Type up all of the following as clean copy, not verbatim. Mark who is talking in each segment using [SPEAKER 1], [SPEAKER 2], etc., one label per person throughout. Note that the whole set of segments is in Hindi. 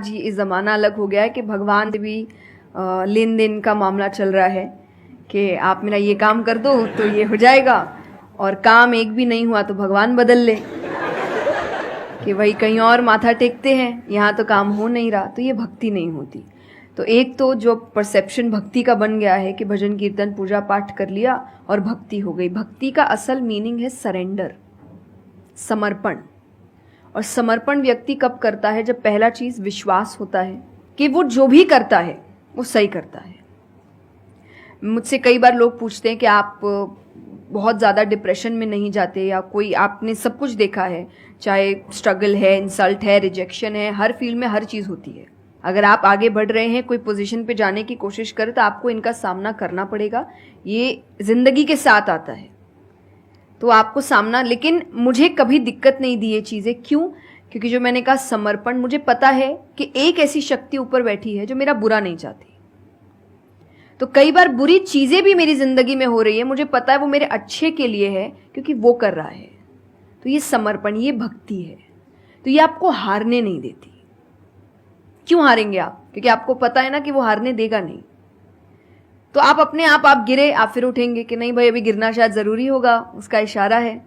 [SPEAKER 1] आज ये ज़माना अलग हो गया है कि भगवान से भी लेन देन का मामला चल रहा है कि आप मेरा ये काम कर दो तो ये हो जाएगा, और काम एक भी नहीं हुआ तो भगवान बदल ले, कि वही कहीं और माथा टेकते हैं, यहाँ तो काम हो नहीं रहा। तो ये भक्ति नहीं होती। तो एक तो जो परसेप्शन भक्ति का बन गया है कि भजन कीर्तन पूजा पाठ कर लिया और भक्ति हो गई। भक्ति का असल मीनिंग है सरेंडर, समर्पण। और समर्पण व्यक्ति कब करता है? जब पहला चीज विश्वास होता है कि वो जो भी करता है वो सही करता है। मुझसे कई बार लोग पूछते हैं कि आप बहुत ज़्यादा डिप्रेशन में नहीं जाते, या कोई आपने सब कुछ देखा है, चाहे स्ट्रगल है, इंसल्ट है, रिजेक्शन है, हर फील्ड में हर चीज़ होती है। अगर आप आगे बढ़ रहे हैं, कोई पोजीशन पे जाने की कोशिश करें तो आपको इनका सामना करना पड़ेगा, ये जिंदगी के साथ आता है, तो आपको सामना। लेकिन मुझे कभी दिक्कत नहीं दी ये चीज़ें। क्यों? क्योंकि जो मैंने कहा समर्पण, मुझे पता है कि एक ऐसी शक्ति ऊपर बैठी है जो मेरा बुरा नहीं चाहती। तो कई बार बुरी चीज़ें भी मेरी ज़िंदगी में हो रही है, मुझे पता है वो मेरे अच्छे के लिए है क्योंकि वो कर रहा है। तो ये समर्पण, ये भक्ति है। तो ये आपको हारने नहीं देती। क्यों हारेंगे आप? क्योंकि आपको पता है ना कि वो हारने देगा नहीं। तो आप अपने आप गिरे, आप फिर उठेंगे कि नहीं भाई अभी गिरना शायद ज़रूरी होगा, उसका इशारा है,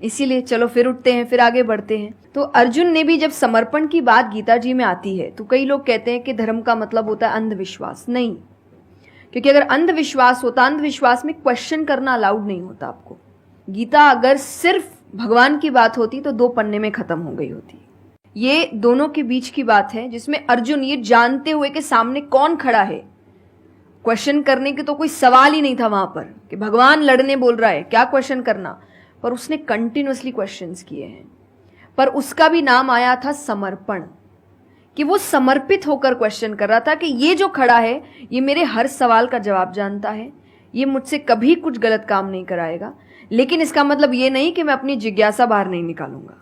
[SPEAKER 1] इसीलिए चलो फिर उठते हैं, फिर आगे बढ़ते हैं। तो अर्जुन ने भी, जब समर्पण की बात गीता जी में आती है तो कई लोग कहते हैं कि धर्म का मतलब होता है अंधविश्वास। नहीं, क्योंकि अगर अंधविश्वास होता, अंधविश्वास में क्वेश्चन करना अलाउड नहीं होता आपको। गीता अगर सिर्फ भगवान की बात होती तो 2 पन्ने में खत्म हो गई होती। ये दोनों के बीच की बात है, जिसमें अर्जुन ये जानते हुए कि सामने कौन खड़ा है, क्वेश्चन करने के तो कोई सवाल ही नहीं था वहां पर कि भगवान लड़ने बोल रहा है, क्या क्वेश्चन करना, पर उसने कंटिन्यूअसली क्वेश्चंस किए हैं। पर उसका भी नाम आया था समर्पण, कि वो समर्पित होकर क्वेश्चन कर रहा था कि ये जो खड़ा है ये मेरे हर सवाल का जवाब जानता है, ये मुझसे कभी कुछ गलत काम नहीं कराएगा। लेकिन इसका मतलब ये नहीं कि मैं अपनी जिज्ञासा बाहर नहीं निकालूंगा,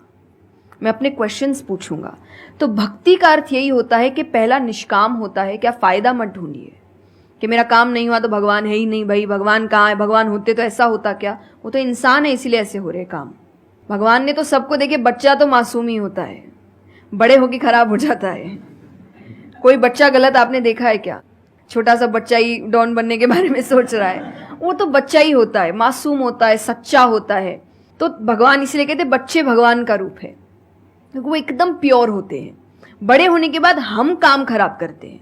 [SPEAKER 1] मैं अपने क्वेश्चंस पूछूंगा। तो भक्ति का अर्थ यही होता है कि पहला निष्काम होता है। क्या फायदा मत ढूंढिए कि मेरा काम नहीं हुआ तो भगवान है ही नहीं। भाई भगवान कहाँ है? भगवान होते तो ऐसा होता क्या? वो तो इंसान है इसीलिए ऐसे हो रहे काम। भगवान ने तो सबको देखे, बच्चा तो मासूम ही होता है, बड़े होके खराब हो जाता है। कोई बच्चा गलत आपने देखा है क्या? छोटा सा बच्चा ही डॉन बनने के बारे में सोच रहा है, वो तो बच्चा ही होता है, मासूम होता है, सच्चा होता है। तो भगवान इसलिए कहते बच्चे भगवान का रूप है, क्योंकि वो एकदम प्योर होते हैं। बड़े होने के बाद हम काम खराब करते हैं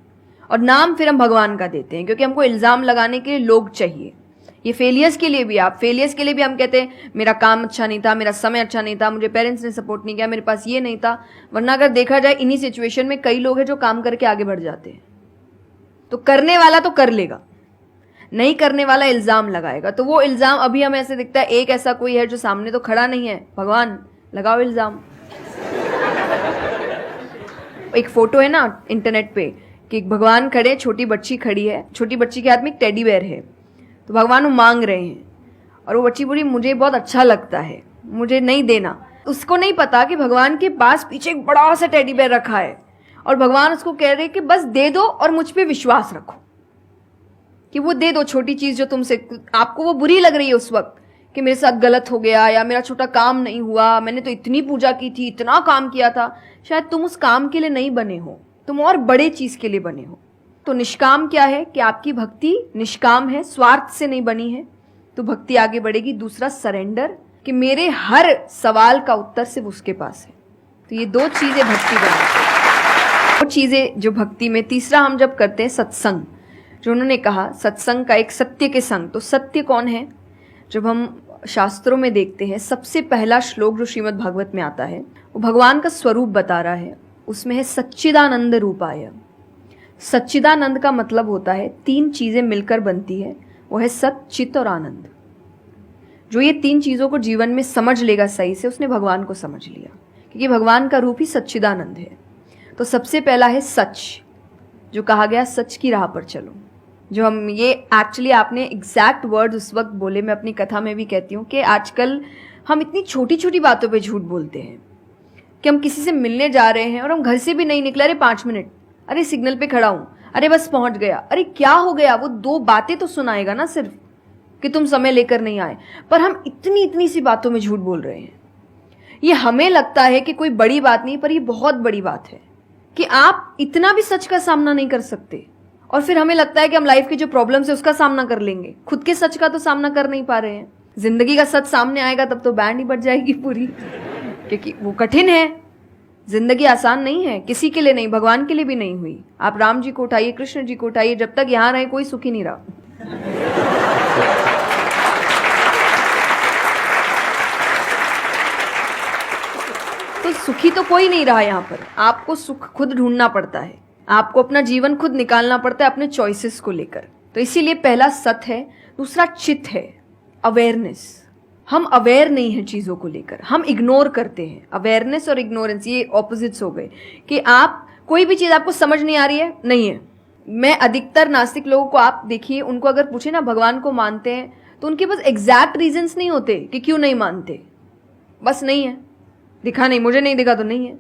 [SPEAKER 1] और नाम फिर हम भगवान का देते हैं, क्योंकि हमको इल्जाम लगाने के लिए लोग चाहिए। ये फेलियर्स के लिए भी, आप फेलियर्स के लिए भी हम कहते हैं मेरा काम अच्छा नहीं था, मेरा समय अच्छा नहीं था, मुझे पेरेंट्स ने सपोर्ट नहीं किया, मेरे पास ये नहीं था। वरना अगर देखा जाए इन्हीं सिचुएशन में कई लोग हैं जो काम करके आगे बढ़ जाते हैं। तो करने वाला तो कर लेगा, नहीं करने वाला इल्जाम लगाएगा। तो वो इल्जाम अभी हमें ऐसे दिखता है, एक ऐसा कोई है जो सामने तो खड़ा नहीं है, भगवान लगाओ इल्जाम। एक फोटो है ना इंटरनेट पे कि भगवान खड़े, छोटी बच्ची खड़ी है, छोटी बच्ची के हाथ में एक टेडी बेयर है, तो भगवान वो मांग रहे हैं और वो बच्ची बोली मुझे बहुत अच्छा लगता है, मुझे नहीं देना। उसको नहीं पता कि भगवान के पास पीछे एक बड़ा सा टेडी बेयर रखा है और भगवान उसको कह रहे हैं कि बस दे दो और मुझ पे विश्वास रखो कि वो दे दो छोटी चीज जो तुमसे, आपको वो बुरी लग रही है उस वक्त कि मेरे साथ गलत हो गया या मेरा छोटा काम नहीं हुआ, मैंने तो इतनी पूजा की थी, इतना काम किया था। शायद तुम उस काम के लिए नहीं बने हो, तुम और बड़े चीज के लिए बने हो। तो निष्काम क्या है कि आपकी भक्ति निष्काम है, स्वार्थ से नहीं बनी है, तो भक्ति आगे बढ़ेगी। दूसरा सरेंडर, कि मेरे हर सवाल का उत्तर सिर्फ उसके पास है। तो ये 2 चीजें भक्ति बनाती, 2 चीजें जो भक्ति में। तीसरा हम जब करते हैं सत्संग, जो उन्होंने कहा सत्संग का एक सत्य के संग। तो सत्य कौन है? जब हम शास्त्रों में देखते हैं, सबसे पहला श्लोक जो श्रीमद् भागवत में आता है वो भगवान का स्वरूप बता रहा है। उसमें है सच्चिदानंद रूपाय। सच्चिदानंद का मतलब होता है 3 चीजें मिलकर बनती है, वो है सत, चित और आनंद। जो ये 3 चीजों को जीवन में समझ लेगा सही से, उसने भगवान को समझ लिया, क्योंकि भगवान का रूप ही सच्चिदानंद है। तो सबसे पहला है सच, जो कहा गया सच की राह पर चलो। जो हम ये एक्चुअली आपने एग्जैक्ट वर्ड उस वक्त बोले, मैं अपनी कथा में भी कहती हूँ कि आजकल हम इतनी छोटी छोटी बातों पे झूठ बोलते हैं कि हम किसी से मिलने जा रहे हैं और हम घर से भी नहीं निकले, अरे 5 मिनट, अरे सिग्नल पे खड़ा हूँ, अरे बस पहुंच गया, अरे क्या हो गया, वो 2 बातें तो सुनाएगा ना सिर्फ कि तुम समय लेकर नहीं आए। पर हम इतनी इतनी सी बातों में झूठ बोल रहे हैं। ये हमें लगता है कि कोई बड़ी बात नहीं, पर ये बहुत बड़ी बात है। कि आप इतना भी सच का सामना नहीं कर सकते, और फिर हमें लगता है कि हम लाइफ के जो प्रॉब्लम्स है उसका सामना कर लेंगे, खुद के सच का तो सामना कर नहीं पा रहे हैं। जिंदगी का सच सामने आएगा तब तो बैंड ही बज जाएगी पूरी, क्योंकि वो कठिन है। जिंदगी आसान नहीं है, किसी के लिए नहीं, भगवान के लिए भी नहीं हुई। आप राम जी को उठाइए, कृष्ण जी को उठाइए, जब तक यहां रहे कोई सुखी नहीं रहा। तो सुखी तो कोई नहीं रहा यहां पर। आपको सुख खुद ढूंढना पड़ता है, आपको अपना जीवन खुद निकालना पड़ता है अपने चॉइसेस को लेकर। तो इसीलिए पहला सत है, दूसरा चित है, अवेयरनेस। हम अवेयर नहीं है चीजों को लेकर, हम इग्नोर करते हैं। अवेयरनेस और इग्नोरेंस ये ऑपोजिट्स हो गए, कि आप कोई भी चीज आपको समझ नहीं आ रही है, नहीं है। मैं अधिकतर नास्तिक लोगों को आप देखिए, उनको अगर पूछे ना भगवान को मानते हैं, तो उनके पास एग्जैक्ट रीजंस नहीं होते कि क्यों नहीं मानते, बस नहीं है, दिखा नहीं, मुझे नहीं दिखा तो नहीं है।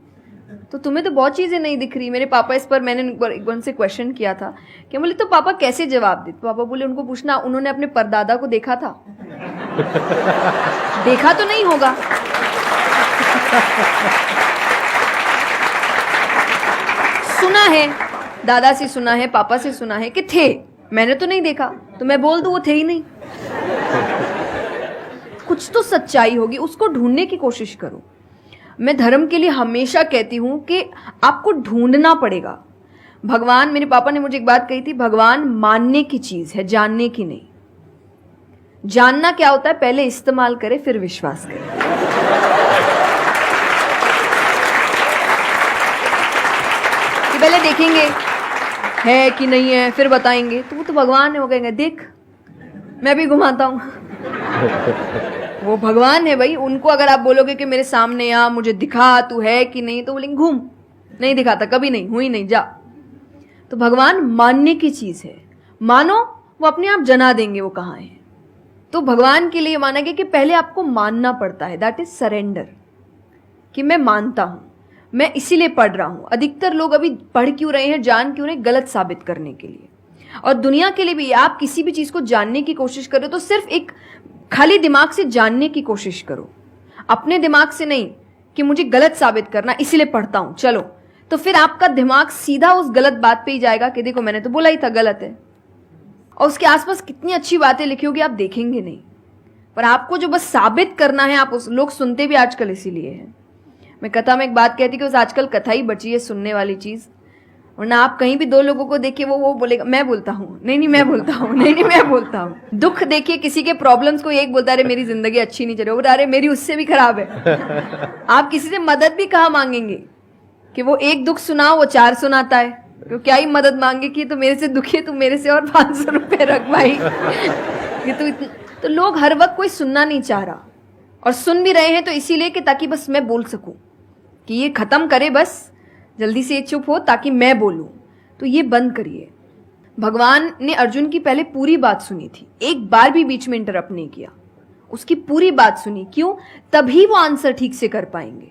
[SPEAKER 1] तो तुम्हें तो बहुत चीजें नहीं दिख रही। मेरे पापा इस पर मैंने एक बार उनसे क्वेश्चन किया था कि बोले तो पापा कैसे जवाब दे, तो पापा बोले उनको पूछना उन्होंने अपने परदादा को देखा था। देखा तो नहीं होगा, सुना है, दादा से सुना है, पापा से सुना है कि थे, मैंने तो नहीं देखा, तो मैं बोल दूं वो थे ही नहीं। कुछ तो सच्चाई होगी, उसको ढूंढने की कोशिश करो। मैं धर्म के लिए हमेशा कहती हूं कि आपको ढूंढना पड़ेगा। भगवान, मेरे पापा ने मुझे एक बात कही थी, भगवान मानने की चीज है, जानने की नहीं। जानना क्या होता है, पहले इस्तेमाल करे फिर विश्वास करे। कि पहले देखेंगे है कि नहीं है, फिर बताएंगे, तो वो तो भगवान है, वो कहेंगे देख मैं भी घुमाता हूं। वो भगवान है भाई, उनको अगर आप बोलोगे कि मेरे सामने आ, मुझे दिखा तू है कि नहीं, तो बोलेंगे घूम, नहीं दिखाता, कभी नहीं हुई, नहीं जा। तो भगवान मानने की चीज है, मानो वो अपने आप जना देंगे वो कहाँ है। तो भगवान के लिए माना गया कि पहले आपको मानना पड़ता है, दैट इज सरेंडर, कि मैं मानता हूं, मैं इसीलिए पढ़ रहा हूं। अधिकतर लोग अभी पढ़ क्यों रहे हैं, जान क्यों रहे, गलत साबित करने के लिए। और दुनिया के लिए भी, आप किसी भी चीज को जानने की कोशिश करो तो सिर्फ एक खाली दिमाग से जानने की कोशिश करो, अपने दिमाग से नहीं कि मुझे गलत साबित करना इसलिए पढ़ता हूं चलो। तो फिर आपका दिमाग सीधा उस गलत बात पे ही जाएगा कि देखो मैंने तो बोला ही था गलत है, और उसके आसपास कितनी अच्छी बातें लिखी होगी आप देखेंगे नहीं। पर आपको जो बस साबित करना है, आप उस लोग सुनते भी आजकल इसीलिए हैं। मैं कथा में एक बात कहती कि उस आजकल कथा ही बची है सुनने वाली चीज, वरना आप कहीं भी दो लोगों को देखिए वो बोलेगा मैं बोलता हूँ, नहीं मैं बोलता हूँ, नहीं मैं बोलता हूँ। दुख देखिए किसी के, प्रॉब्लम्स को एक बोलता है मेरी जिंदगी अच्छी नहीं चल रही, वो अरे मेरी उससे भी खराब है। आप किसी से मदद भी कहाँ मांगेंगे कि वो एक दुख सुनाओ वो 4 सुनाता है, तो क्या ही मदद मांगे कि तो मेरे से दुखी है, तू मेरे से और 500 रुपए रख भाई। ये तो लोग हर वक्त कोई सुनना नहीं चाह रहा, और सुन भी रहे हैं तो इसीलिए कि ताकि बस मैं बोल सकूं, कि ये खत्म करे बस जल्दी से, ये चुप हो ताकि मैं बोलूं। तो ये बंद करिए। भगवान ने अर्जुन की पहले पूरी बात सुनी थी, एक बार भी बीच में इंटरप्ट नहीं किया, उसकी पूरी बात सुनी। क्यों? तभी वो आंसर ठीक से कर पाएंगे।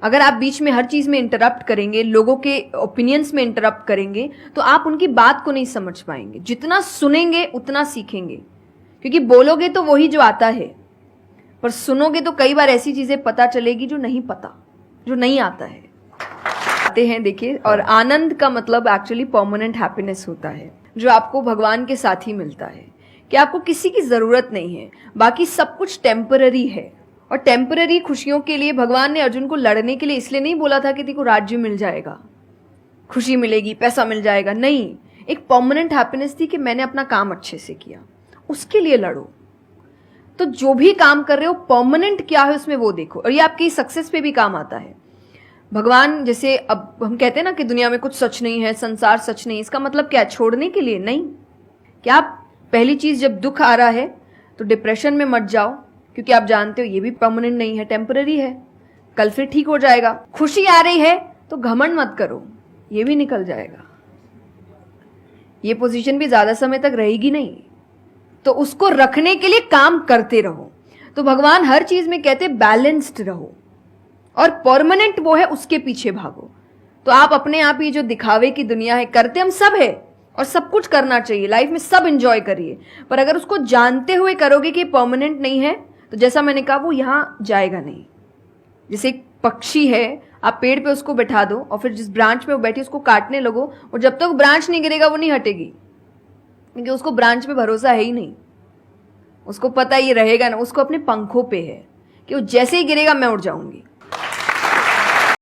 [SPEAKER 1] अगर आप बीच में हर चीज में इंटरप्ट करेंगे, लोगों के ओपिनियंस में इंटरप्ट करेंगे, तो आप उनकी बात को नहीं समझ पाएंगे। जितना सुनेंगे उतना सीखेंगे, क्योंकि बोलोगे तो वही जो आता है, पर सुनोगे तो कई बार ऐसी चीजें पता चलेगी जो नहीं पता, जो नहीं आता है। आते हैं देखिए, और आनंद का मतलब एक्चुअली परमानेंट हैप्पीनेस होता है, जो आपको भगवान के साथ ही मिलता है, कि आपको किसी की जरूरत नहीं है, बाकी सब कुछ टेम्पररी है। और टेम्पररी खुशियों के लिए भगवान ने अर्जुन को लड़ने के लिए इसलिए नहीं बोला था कि तेरे को राज्य मिल जाएगा, खुशी मिलेगी, पैसा मिल जाएगा, नहीं। एक परमानेंट हैप्पीनेस थी कि मैंने अपना काम अच्छे से किया, उसके लिए लड़ो। तो जो भी काम कर रहे हो परमानेंट क्या है उसमें वो देखो, और ये आपकी सक्सेस पे भी काम आता है। भगवान जैसे अब हम कहते हैं ना कि दुनिया में कुछ सच नहीं है, संसार सच नहीं, इसका मतलब क्या? छोड़ने के लिए नहीं। क्या आप पहली चीज, जब दुख आ रहा है तो डिप्रेशन में मत जाओ, क्योंकि आप जानते हो ये भी परमानेंट नहीं है, टेम्पररी है, कल फिर ठीक हो जाएगा। खुशी आ रही है तो घमंड मत करो, ये भी निकल जाएगा, ये पोजीशन भी ज्यादा समय तक रहेगी नहीं, तो उसको रखने के लिए काम करते रहो। तो भगवान हर चीज में कहते बैलेंस्ड रहो, और परमानेंट वो है उसके पीछे भागो। तो आप अपने आप ही जो दिखावे की दुनिया है, करते हम सब है और सब कुछ करना चाहिए लाइफ में, सब एंजॉय करिए, पर अगर उसको जानते हुए करोगे कि परमानेंट नहीं है, तो जैसा मैंने कहा वो यहां जाएगा नहीं। जैसे पक्षी है, आप पेड़ पे उसको बैठा दो और फिर जिस ब्रांच पे वो बैठी उसको काटने लगो, और जब तक ब्रांच नहीं गिरेगा वो नहीं हटेगी, क्योंकि उसको ब्रांच पे भरोसा है ही नहीं। उसको पता ये रहेगा ना, उसको अपने पंखों पे है कि वो जैसे ही गिरेगा मैं उड़ जाऊंगी।